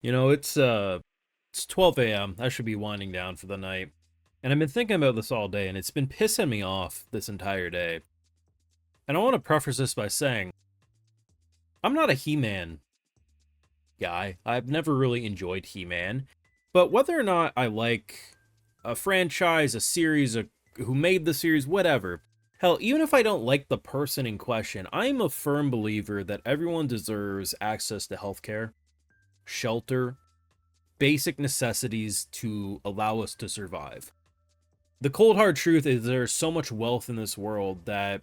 It's 12 a.m. I should be winding down for the night. And I've been thinking about this all day, and it's been pissing me off this entire day. And I want to preface this by saying, I'm not a He-Man guy. I've never really enjoyed He-Man. But whether or not I like a franchise, a series, who made the series, whatever. Hell, even if I don't like the person in question, I'm a firm believer that everyone deserves access to healthcare, shelter, basic necessities to allow us to survive. The cold hard truth is there's so much wealth in this world that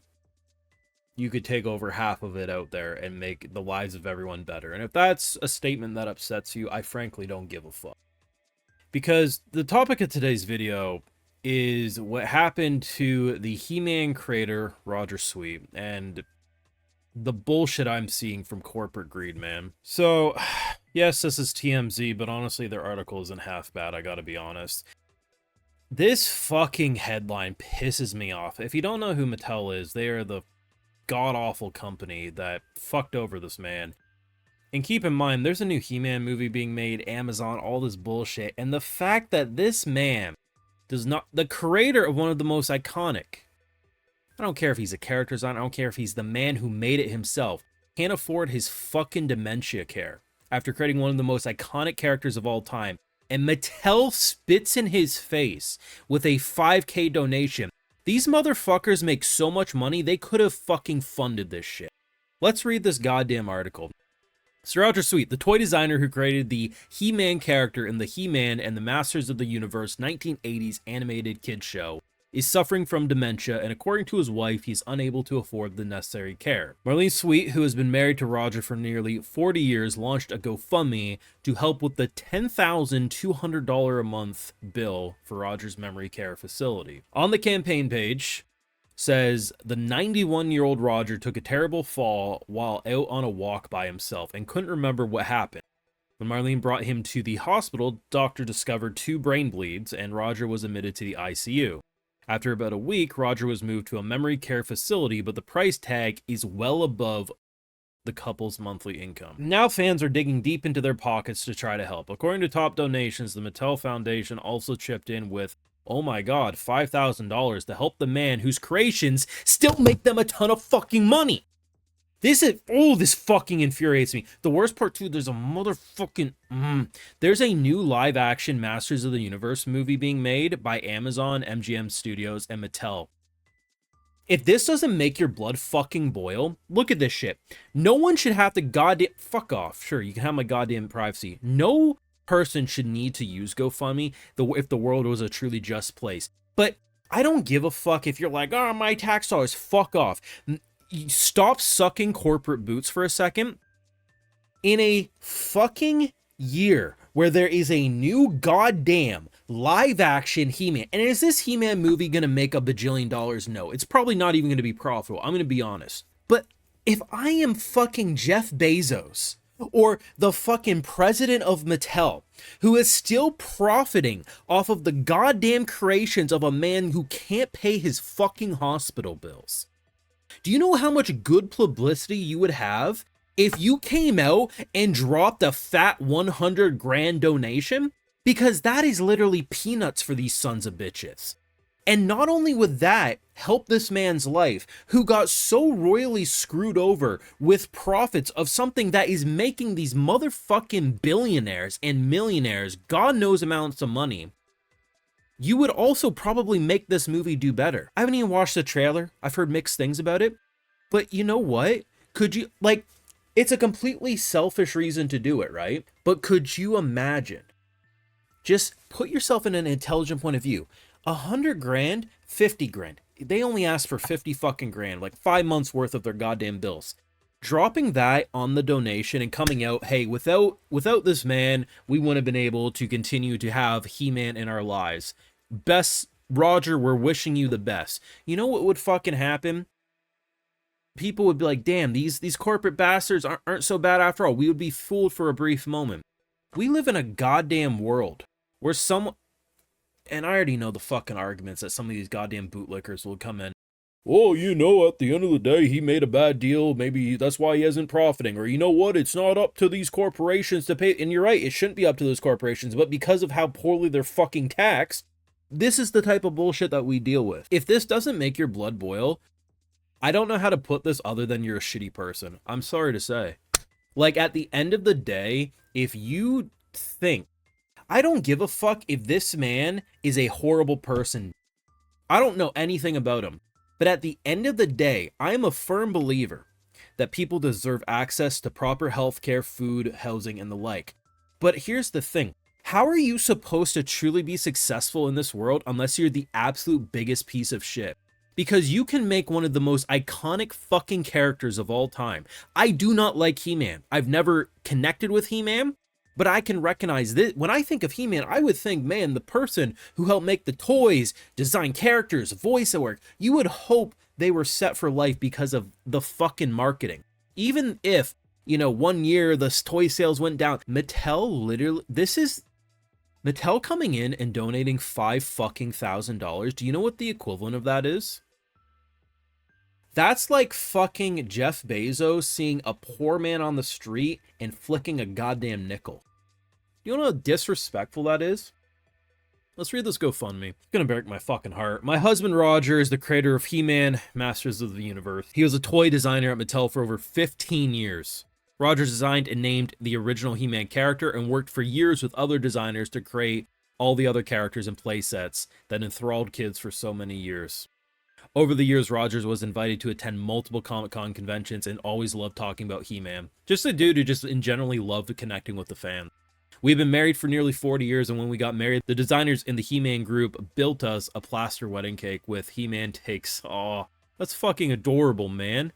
you could take over half of it out there and make the lives of everyone better. And if that's a statement that upsets you, I frankly don't give a fuck. Because the topic of today's video is what happened to the He-Man creator, Roger Sweet, and the bullshit I'm seeing from corporate greed, man. So, yes, this is TMZ, but honestly, their article isn't half bad, I gotta be honest. This fucking headline pisses me off. If you don't know who Mattel is, they are the god-awful company that fucked over this man. And keep in mind, there's a new He-Man movie being made, Amazon, all this bullshit, and the fact that this man does not, the creator of one of the most iconic, I don't care if he's a character designer, I don't care if he's the man who made it himself, can't afford his fucking dementia care after creating one of the most iconic characters of all time. And Mattel spits in his face with a 5K donation. These motherfuckers make so much money, they could have fucking funded this shit. Let's read this goddamn article. Sir Roger Sweet, the toy designer who created the He-Man character in the He-Man and the Masters of the Universe 1980s animated kids show, is suffering from dementia, and according to his wife, he's unable to afford the necessary care. Marlene Sweet, who has been married to Roger for nearly 40 years, launched a GoFundMe to help with the $10,200 a month bill for Roger's memory care facility. On the campaign page, says the 91-year-old Roger took a terrible fall while out on a walk by himself and couldn't remember what happened. When Marlene brought him to the hospital, doctor discovered 2 brain bleeds and Roger was admitted to the ICU. After about a week, Roger was moved to a memory care facility, but the price tag is well above the couple's monthly income. Now fans are digging deep into their pockets to try to help. According to top donations, the Mattel Foundation also chipped in with, oh my god, $5,000 to help the man whose creations still make them a ton of fucking money. This fucking infuriates me. The worst part too, there's a motherfucking, there's a new live action Masters of the Universe movie being made by Amazon, MGM Studios, and Mattel. If this doesn't make your blood fucking boil, look at this shit. No one should have to goddamn, fuck off. Sure, you can have my goddamn privacy. No person should need to use GoFundMe if the world was a truly just place. But I don't give a fuck if you're like, oh, my tax dollars, fuck off. Stop sucking corporate boots for a second. In a fucking year where there is a new goddamn live action He-Man, and is this He-Man movie gonna make a bajillion dollars? No, it's probably not even gonna be profitable. I'm gonna be honest. But if I am fucking Jeff Bezos, or the fucking president of Mattel, who is still profiting off of the goddamn creations of a man who can't pay his fucking hospital bills, do you know how much good publicity you would have if you came out and dropped a fat 100 grand donation? Because that is literally peanuts for these sons of bitches. And not only would that help this man's life, who got so royally screwed over with profits of something that is making these motherfucking billionaires and millionaires God knows amounts of money, you would also probably make this movie do better. I haven't even watched the trailer. I've heard mixed things about it. But you know what? Could you, like, it's a completely selfish reason to do it, right? But could you imagine? Just put yourself in an intelligent point of view. 100 grand, 50 grand. They only asked for 50 fucking grand, like 5 months worth of their goddamn bills. Dropping that on the donation and coming out, hey, without this man, we wouldn't have been able to continue to have He-Man in our lives. Best, Roger, we're wishing you the best. You know what would fucking happen? People would be like, damn, these corporate bastards aren't so bad after all. We would be fooled for a brief moment. We live in a goddamn world where and I already know the fucking arguments that some of these goddamn bootlickers will come in. oh, you know, at the end of the day, he made a bad deal. Maybe that's why he isn't profiting. Or, you know what? It's not up to these corporations to pay. And you're right, it shouldn't be up to those corporations. But because of how poorly they're fucking taxed, this is the type of bullshit that we deal with. If this doesn't make your blood boil, I don't know how to put this other than you're a shitty person. I'm sorry to say. Like, at the end of the day, if you think, I don't give a fuck if this man is a horrible person. I don't know anything about him. But at the end of the day, I am a firm believer that people deserve access to proper healthcare, food, housing, and the like. But here's the thing. How are you supposed to truly be successful in this world unless you're the absolute biggest piece of shit? Because you can make one of the most iconic fucking characters of all time. I do not like He-Man. I've never connected with He-Man, but I can recognize this. When I think of He-Man, I would think, man, the person who helped make the toys, design characters, voice work, you would hope they were set for life because of the fucking marketing. Even if, you know, 1 year the toy sales went down, Mattel literally, this is Mattel coming in and donating $5,000. Do you know what the equivalent of that is? That's like fucking Jeff Bezos seeing a poor man on the street and flicking a goddamn nickel. You know how disrespectful that is? Let's read this GoFundMe. It's gonna break my fucking heart. My husband Roger is the creator of He-Man, Masters of the Universe. He was a toy designer at Mattel for over 15 years. Roger designed and named the original He-Man character and worked for years with other designers to create all the other characters and playsets that enthralled kids for so many years. Over the years, Rogers was invited to attend multiple Comic-Con conventions and always loved talking about He-Man. Just a dude who just in generally loved connecting with the fan. We've been married for nearly 40 years, and when we got married, the designers in the He-Man group built us a plaster wedding cake with He-Man takes. Aw, that's fucking adorable, man.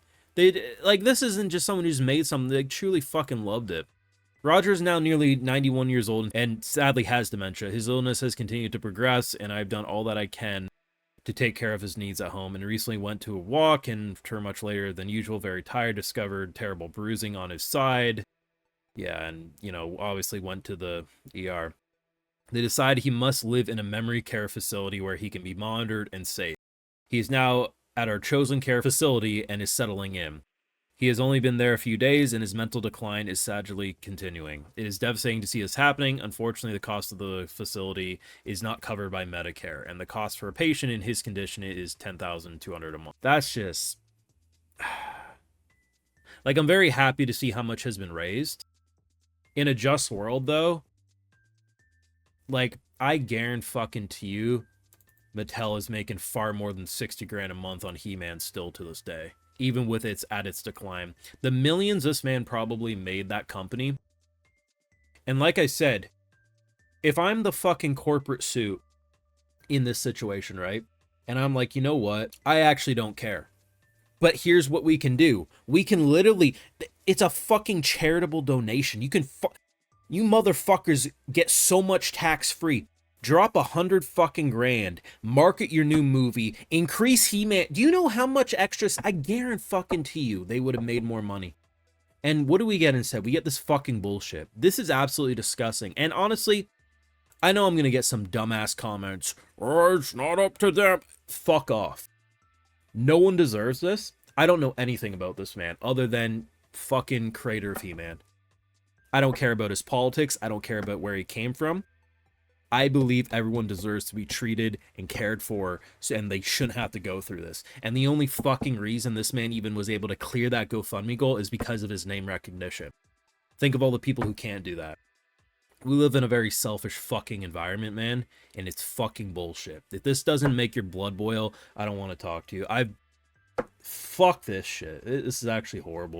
Like, this isn't just someone who's made something, they truly fucking loved it. Roger is now nearly 91 years old and sadly has dementia. His illness has continued to progress, and I've done all that I can to take care of his needs at home, and recently went to a walk and returned much later than usual, very tired, discovered terrible bruising on his side. Yeah, and, you know, obviously went to the ER. They decided he must live in a memory care facility where he can be monitored and safe. He is now at our chosen care facility and is settling in. He has only been there a few days, and his mental decline is sadly continuing. It is devastating to see this happening. Unfortunately, the cost of the facility is not covered by Medicare, and the cost for a patient in his condition is $10,200 a month. That's just... Like, I'm very happy to see how much has been raised. In a just world, though, like, I guarantee fucking to you, Mattel is making far more than 60 grand a month on He-Man still to this day, even with its decline. The millions this man probably made that company. And like I said, if I'm the fucking corporate suit in this situation, right? And I'm like, you know what? I actually don't care. But here's what we can do. We can literally, it's a fucking charitable donation. You motherfuckers get so much tax free. Drop 100 fucking grand, market your new movie, increase He-Man. Do you know how much extras? I guarantee fucking to you they would have made more money. And what do we get instead? We get this fucking bullshit. This is absolutely disgusting. And honestly, I know I'm going to get some dumbass comments. Oh, it's not up to them. Fuck off. No one deserves this. I don't know anything about this man other than fucking creator of He-Man. I don't care about his politics. I don't care about where he came from. I believe everyone deserves to be treated and cared for, and they shouldn't have to go through this. And the only fucking reason this man even was able to clear that GoFundMe goal is because of his name recognition. Think of all the people who can't do that. We live in a very selfish fucking environment, man, and it's fucking bullshit. If this doesn't make your blood boil, I don't want to talk to you. Fuck this shit. This is actually horrible.